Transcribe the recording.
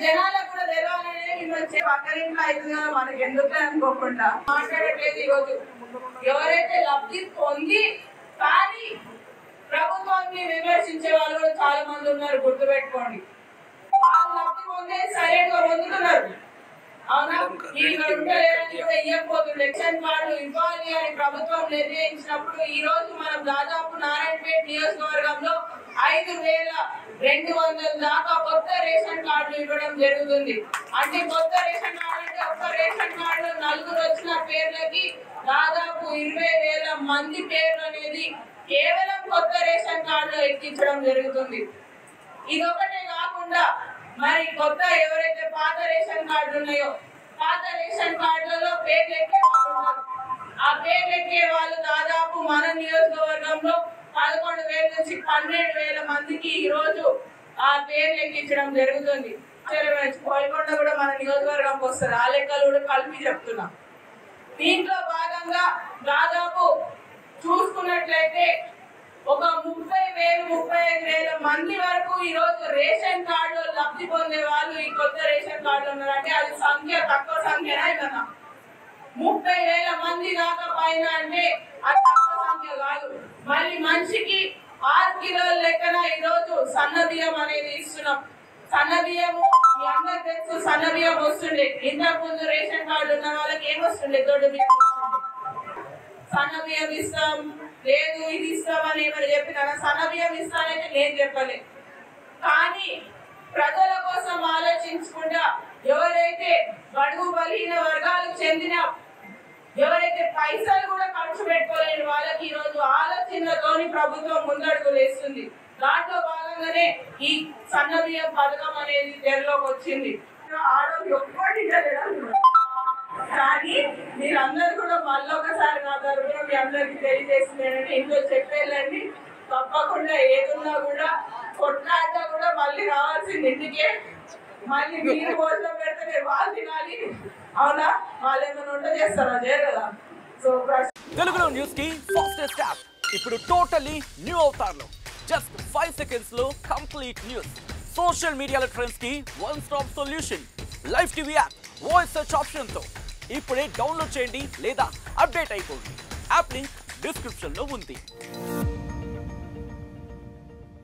జనాలకు కూడా తెలవాలనే వచ్చే పక్కనింట్లో అవుతుంది కదా మనకి ఎందుకు అనుకోకుండా మాట్లాడట్లేదు. ఈరోజు ఎవరైతే లబ్ధి పొంది కానీ ప్రభుత్వాన్ని విమర్శించే వాళ్ళు కూడా చాలా మంది ఉన్నారు, గుర్తుపెట్టుకోండి. వాళ్ళు లబ్ధి పొందే సైలెంట్ గా పొందుతున్నారు. అవునా, ఇవ్వకపోతుంది. ఎలక్షన్ కార్డు ఇవ్వాలి అని ప్రభుత్వం నిర్ణయించినప్పుడు ఈ రోజు మనం దాదాపు నారాయణపేట నియోజకవర్గంలో 5,200 దాకా కొత్త రేషన్ కార్డులు ఇవ్వడం జరుగుతుంది. అంటే కొత్త రేషన్ కార్డు అంటే ఒక్క రేషన్ కార్డు నలుగురు వచ్చిన పేర్లకి దాదాపు 20,000 మంది పేర్లు అనేది కేవలం కొత్త రేషన్ కార్డులో ఎక్కించడం జరుగుతుంది. ఇదొకటే కాకుండా మరి కొత్త ఎవరైతే పాత రేషన్ కార్డులు ఉన్నాయో పాత రేషన్ కార్డులలో పేర్లు ఎక్కే వాళ్ళు ఉన్నారు. ఆ పేర్లు ఎక్కే వాళ్ళు దాదాపు మన నియోజకవర్గంలో 11,000 నుంచి 12,000 మందికి ఈ రోజు ఆ పేర్లు ఎక్కించడం జరుగుతుంది. కోల్కొండ కూడా మన నియోజకవర్గంకి వస్తుంది. ఆ లెక్కలు కూడా కలిపి చెప్తున్నాం. దీంట్లో భాగంగా దాదాపు చూసుకున్నట్లయితే ఒక 30,000-35,000 మంది వరకు ఈ రోజు రేషన్ కార్డులో లబ్ధి పొందే వాళ్ళు ఈ కొత్త రేషన్ కార్డులు ఉన్నారంటే అది సంఖ్య తక్కువ సంఖ్యనే కదా. 30,000 మంది దాకా పైన అంటే అది తక్కువ సంఖ్య కాదు. మళ్ళీ మనిషికి 6 కిలోల లెక్కన ఈ రోజు సన్న బియ్యం అనేది ఇస్తున్నాం. సన్న బియ్యము మీ అందరికి తెలుసు, సన్న బియ్యం వస్తుండే. ఇంతకు ముందు రేషన్ కార్డు ఉన్న వాళ్ళకి ఏమొస్తుండే? దొడ్డు బియ్యం వస్తుండే. సన్న బియ్యం ఇస్తాం లేదు ఇది ఇస్తామని ఎవరు చెప్పినారా? సన్న బియ్యం ఇస్తానైతే నేను చెప్పలేదు. కానీ ప్రజల కోసం ఆలోచించకుండా ఎవరైతే బడుగు బలహీన వర్గాలకు చెందిన ఎవరైతే పైసలు కూడా ఖర్చు పెట్టుకోలేని వాళ్ళకి ఈ రోజు ఆలోచనతోని ప్రభుత్వం ముందడుగులు వేస్తుంది. దాంట్లో భాగంగానే ఈ సన్న బియ్యం పథకం అనేది తెరలోకి వచ్చింది. ఆడవాళ్ళు ఒక్కటి కానీ మీరందరూ కూడా మళ్ళొకసారి నా తరఫున మీ అందరికి తెలియజేస్తున్నానంటే ఇంట్లో చెప్పేళ్ళండి. తప్పకుండా ఏదున్నా కూడా కొట్లాట కూడా మళ్ళీ రావాల్సింది ఇంటికే. మళ్ళీ మీరు భోజనం పెడితే వాళ్ళు తినాలి. అవునా, వాళ్ళు ఏమైనా వంట చేస్తారా? చేయరు. సో తెలుగులో న్యూస్ కి ఫాస్టెస్ట్ యాప్ ఇప్పుడు టోటలీ న్యూ అవతార్లో జస్ట్ 5 seconds లో కంప్లీట్ న్యూస్. సోషల్ మీడియాలో ట్రెండ్స్ కి one stop solution. Live TV app voice search option తో ఇప్పుడే డౌన్లోడ్ చేయండి లేదా అప్డేట్ అయిపోండి. యాప్ లింక్ డిస్క్రిప్షన్ లో ఉంది.